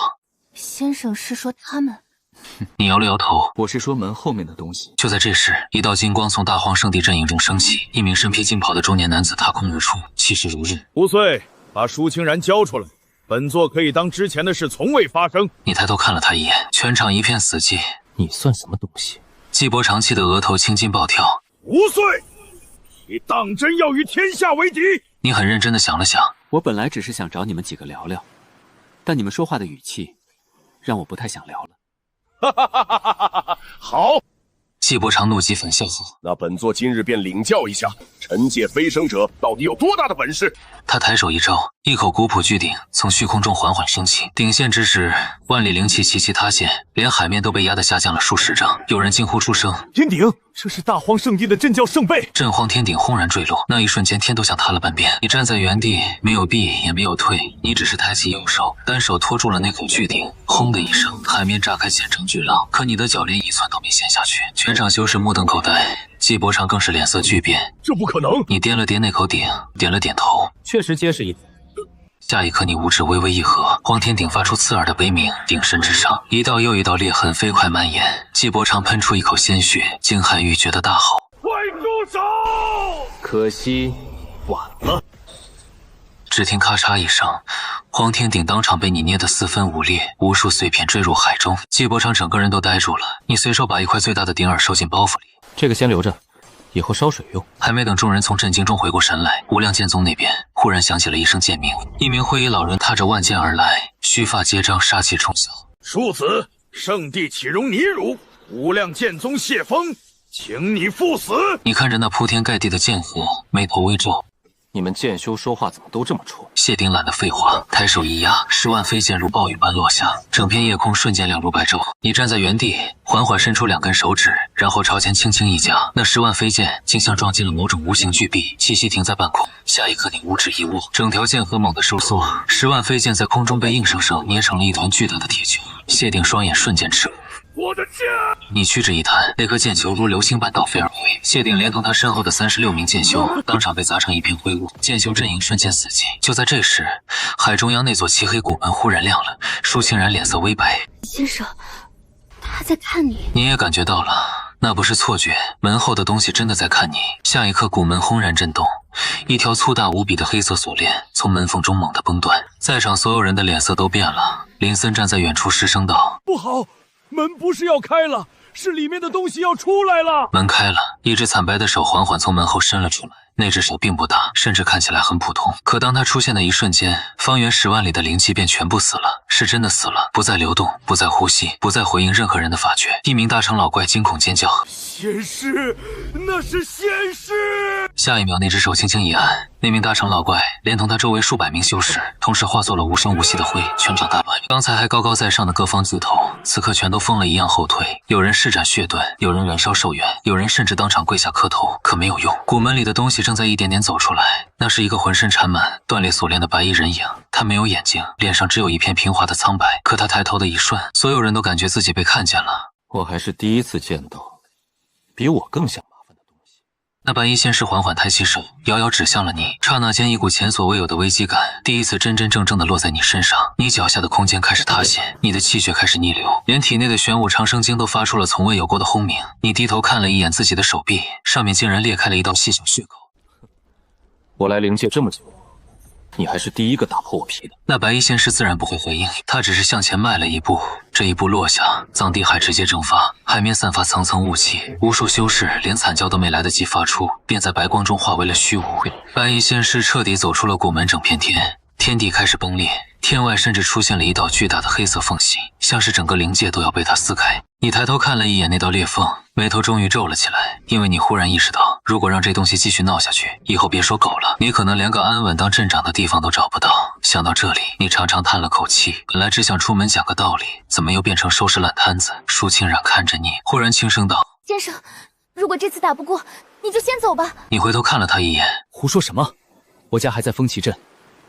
先生是说他们？”你摇了摇头，我是说门后面的东西。就在这时，一道金光从大荒圣地阵营中升起，一名身披金袍的中年男子踏空而出，气势如日。5岁，把舒清然交出来，本座可以当之前的事从未发生。你抬头看了他一眼，全场一片死寂。你算什么东西？纪伯长气的额头青筋暴跳。5岁，你当真要与天下为敌？你很认真的想了想，我本来只是想找你们几个聊聊，但你们说话的语气，让我不太想聊了。好！纪伯长怒极反笑后，那本座今日便领教一下尘界飞升者到底有多大的本事。他抬手一招，一口古朴巨鼎从虚空中缓缓升起，鼎现之时，万里灵气齐齐塌陷，连海面都被压得下降了数十丈。有人惊呼出声：“天鼎，这是大荒圣地的镇教圣杯！”震荒天鼎轰然坠落，那一瞬间天都像塌了半边。你站在原地，没有避也没有退，你只是抬起右手，单手托住了那口巨鼎。轰的一声，海面炸开千丈巨浪，可你的脚连一寸都没陷下去。全场修士目瞪口呆，纪伯长更是脸色巨变。这不可能！你掂了掂那口鼎，点了点头，确实结实一点。下一刻，你五指微微一合，荒天鼎发出刺耳的悲鸣，鼎身之上，一道又一道裂痕飞快蔓延。纪伯长喷出一口鲜血，惊骇欲绝的大吼：“快住手！”可惜晚了。只听咔嚓一声，荒天鼎当场被你捏得四分五裂，无数碎片坠入海中。纪伯长整个人都呆住了，你随手把一块最大的鼎耳收进包袱里，这个先留着，以后烧水用。还没等众人从震惊中回过神来，无量剑宗那边忽然响起了一声剑鸣，一名灰衣老人踏着万剑而来，须发皆张，杀气冲霄。庶子，圣地岂容你辱？无量剑宗谢风，请你赴死！你看着那铺天盖地的剑河，眉头微皱。你们剑修说话怎么都这么冲？谢丁懒得废话，抬手一压，10万飞剑如暴雨般落下，整片夜空瞬间亮如白昼。你站在原地，缓缓伸出2根手指，然后朝前轻轻一夹，那10万飞剑竟像撞进了某种无形巨壁，气息停在半空。下一刻，你五指一握，整条剑河猛地收缩，10万飞剑在空中被硬生生捏成了一团巨大的铁球。谢丁双眼瞬间赤红。我的剑！你屈指一弹，那颗剑球如流星般倒飞而回。谢顶连同他身后的36名剑修当场被砸成一片灰雾，剑修阵营瞬间死寂。就在这时，海中央那座漆黑古门忽然亮了，舒清然脸色微白。先生，他在看你。你也感觉到了，那不是错觉，门后的东西真的在看你。下一刻，古门轰然震动，一条粗大无比的黑色锁链从门缝中猛地崩断。在场所有人的脸色都变了。林森站在远处失声道：“不好！门不是要开了，是里面的东西要出来了。”门开了，一只惨白的手缓缓从门后伸了出来。那只手并不大，甚至看起来很普通。可当它出现的一瞬间，方圆10万里的灵气便全部死了，是真的死了，不再流动，不再呼吸，不再回应任何人的法诀。一名大长老怪惊恐尖叫：“仙师，那是仙师！”下一秒，那只手轻轻一按，那名大长老怪连同他周围数百名修士，同时化作了无声无息的灰，全场大乱。刚才还高高在上的各方巨头，此刻全都疯了一样后退。有人施展血遁，有人燃烧寿元，有人甚至当场跪下磕头，可没有用。古门里的东西正在一点点走出来，那是一个浑身缠满断裂锁链的白衣人影。他没有眼睛，脸上只有一片平滑的苍白。可他抬头的一瞬，所有人都感觉自己被看见了。我还是第一次见到比我更像麻烦的东西。那白衣仙师缓缓抬起手，遥遥指向了你。刹那间，一股前所未有的危机感第一次真真正正的落在你身上。你脚下的空间开始塌陷，你的气血开始逆流，连体内的玄武长生经都发出了从未有过的轰鸣。你低头看了一眼自己的手臂，上面竟然裂开了一道细小血口。我来灵界这么久，你还是第一个打破我皮的。那白衣仙师自然不会回应，他只是向前迈了一步。这一步落下，藏地海直接蒸发，海面散发层层雾气，无数修士连惨叫都没来得及发出，便在白光中化为了虚无。白衣仙师彻底走出了古门整片天，天地开始崩裂，天外甚至出现了一道巨大的黑色缝隙，像是整个灵界都要被它撕开。你抬头看了一眼那道裂缝，眉头终于皱了起来，因为你忽然意识到，如果让这东西继续闹下去，以后别说狗了，你可能连个安稳当镇长的地方都找不到。想到这里，你长长叹了口气，本来只想出门讲个道理，怎么又变成收拾烂摊子？舒清然看着你，忽然轻声道：“先生，如果这次打不过，你就先走吧。”你回头看了他一眼，胡说什么？我家还在风旗镇，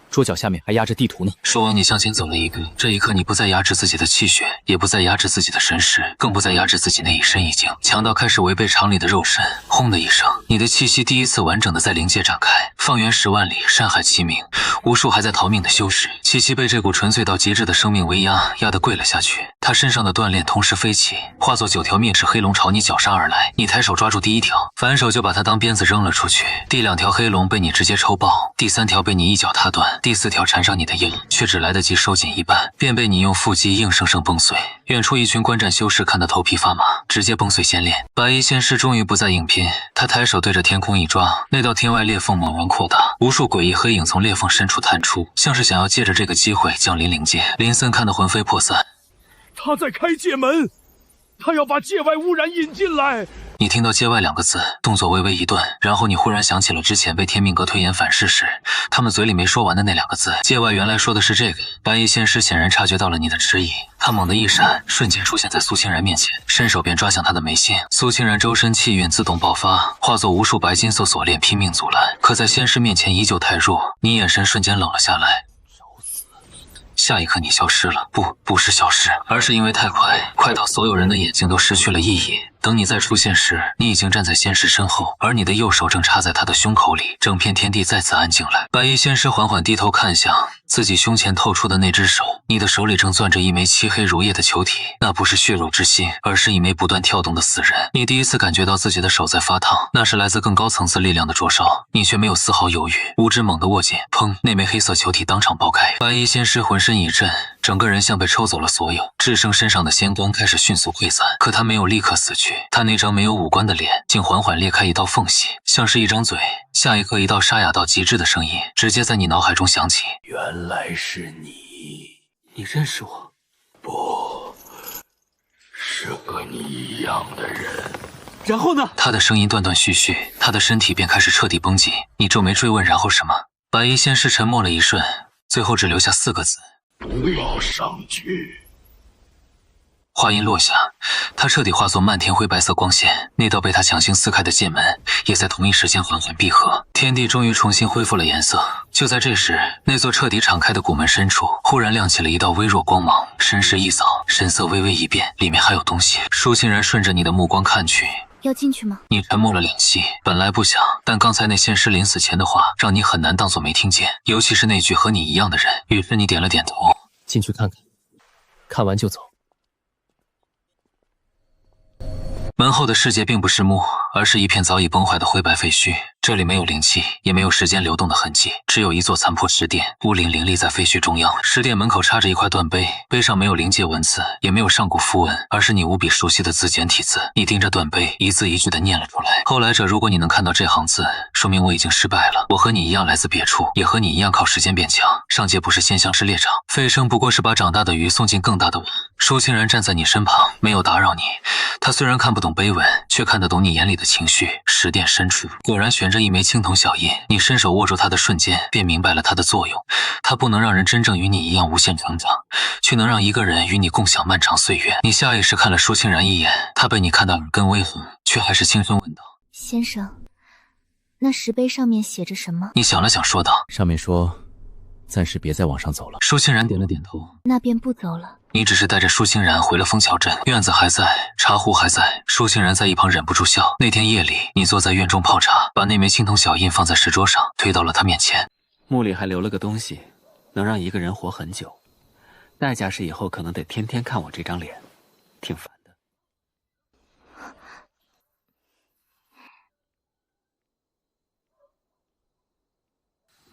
桌角下面还压着地图呢。说完，你向前走了一步。这一刻，你不再压制自己的气血，也不再压制自己的神识，更不再压制自己那一身一境。强到开始违背常理的肉身，轰的一声，你的气息第一次完整的在灵界展开。方圆10万里，山海齐鸣，无数还在逃命的修士，气息被这股纯粹到极致的生命为压，压得跪了下去。他身上的锻炼同时飞起，化作9条灭齿黑龙朝你绞杀而来。你抬手抓住第一条，反手就把它当鞭子扔了出去。第2条黑龙被你直接抽爆，第3条被你一脚踏断，第4条缠上你的腰，却只来得及收紧一半，便被你用腹肌硬生生崩碎。远处一群观战修士看得头皮发麻，直接崩碎先烈。白衣仙师终于不再硬拼，他抬手对着天空一抓，那道天外裂缝猛然扩大，无数诡异黑影从裂缝深处探出，像是想要借着这个机会降临灵界。林森看得魂飞魄散，他在开界门，他要把界外污染引进来。你听到界外2个字，动作微微一顿，然后你忽然想起了之前被天命阁推演反噬时，他们嘴里没说完的那2个字。界外原来说的是这个。白衣仙师显然察觉到了你的迟疑，他猛地一闪，瞬间出现在苏清然面前，伸手便抓向他的眉心。苏清然周身气运自动爆发，化作无数白金色锁链拼命阻拦，可在仙师面前依旧太弱。你眼神瞬间冷了下来。下一刻你消失了，不是消失，而是因为太快，快到所有人的眼睛都失去了意义。等你再出现时，你已经站在仙师身后，而你的右手正插在他的胸口里，整片天地再次安静来。白衣仙师缓缓低头看向自己胸前透出的那只手，你的手里正攥着一枚漆黑如夜的球体，那不是血肉之心，而是一枚不断跳动的死人。你第一次感觉到自己的手在发烫，那是来自更高层次力量的灼烧，你却没有丝毫犹豫，五指猛地握紧，砰，那枚黑色球体当场爆开。白衣仙师浑身一震，整个人像被抽走了所有，智胜身上的仙光开始迅速溃散，可他没有立刻死去，他那张没有五官的脸竟缓缓裂开一道缝隙，像是一张嘴。下一刻，一道沙哑到极致的声音直接在你脑海中响起：原来是你，你认识我？不，是和你一样的人。然后呢？他的声音断断续续，他的身体便开始彻底绷紧。你皱眉追问，然后什么？白衣仙师沉默了一瞬，最后只留下4个字：不要上去。话音落下，他彻底化作漫天灰白色光线，那道被他强行撕开的剑门也在同一时间缓缓闭合，天地终于重新恢复了颜色。就在这时，那座彻底敞开的古门深处忽然亮起了一道微弱光芒，身势一扫，神色微微一变，里面还有东西。舒欣然顺着你的目光看去，要进去吗？你沉默了2息，本来不想，但刚才那仙师临死前的话让你很难当作没听见，尤其是那句和你一样的人。于是你点了点头，进去看看，看完就走。门后的世界并不是墓，而是一片早已崩坏的灰白废墟。这里没有灵气，也没有时间流动的痕迹，只有一座残破石殿，孤零零立在废墟中央。石殿门口插着一块断碑，碑上没有灵界文字，也没有上古符文，而是你无比熟悉的字简体字。你盯着断碑，一字一句地念了出来。后来者，如果你能看到这行字，说明我已经失败了。我和你一样来自别处，也和你一样靠时间变强。上界不是仙乡，是猎场，飞升不过是把长大的鱼送进更大的网。舒欣然站在你身旁，没有打扰你。他虽然看不懂碑文，却看得懂你眼里的情绪。石殿深处果然悬着一枚青铜小印，你伸手握住它的瞬间，便明白了它的作用。它不能让人真正与你一样无限成长，却能让一个人与你共享漫长岁月。你下意识看了舒欣然一眼，他被你看得耳根微红，却还是轻声问道：先生，那石碑上面写着什么？你想了想说道：上面说暂时别再往上走了。舒欣然点了点头，那便不走了。你只是带着舒欣然回了枫桥镇，院子还在，茶壶还在。舒欣然在一旁忍不住笑。那天夜里，你坐在院中泡茶，把那枚青铜小印放在石桌上，推到了他面前。墓里还留了个东西，能让一个人活很久，代价是以后可能得天天看我这张脸，挺烦的。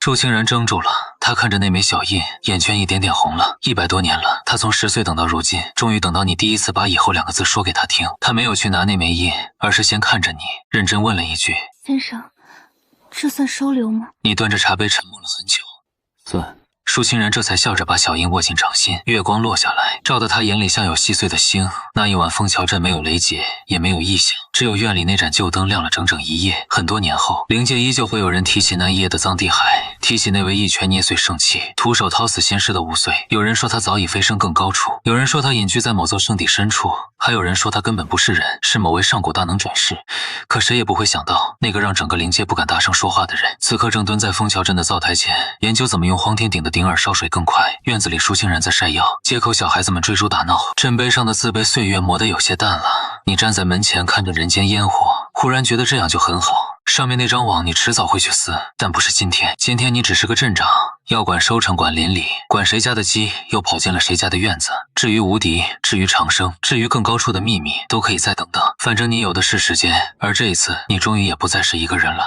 舒欣然怔住了，他看着那枚小印，眼圈一点点红了。100多年了，他从10岁等到如今，终于等到你第一次把以后2个字说给他听。他没有去拿那枚印，而是先看着你，认真问了一句：先生，这算收留吗？你端着茶杯沉默了很久。算。舒欣然这才笑着把小印握进掌心，月光落下来，照得他眼里像有细碎的星。那一晚枫桥镇没有雷劫，也没有异响，只有院里那盏旧灯亮了整整1夜。很多年后，灵界依旧会有人提起那一夜的脏地海，提起那位一拳捏碎圣器，徒手掏死仙师的无罪。有人说他早已飞升更高处，有人说他隐居在某座圣地深处，还有人说他根本不是人，是某位上古大能转世。可谁也不会想到，那个让整个灵界不敢大声说话的人，此刻正蹲在枫桥镇的灶台前，研究怎么用荒天顶的顶耳烧水更快。院子里舒欣然在晒药，街口小孩子们追逐打闹，镇碑上的字被岁月磨得有些淡了。你站在门前看着人间烟火，忽然觉得这样就很好。上面那张网你迟早会去撕，但不是今天。今天你只是个镇长，要管收成，管邻里，管谁家的鸡又跑进了谁家的院子。至于无敌，至于长生，至于更高处的秘密，都可以再等等。反正你有的是时间，而这一次你终于也不再是一个人了。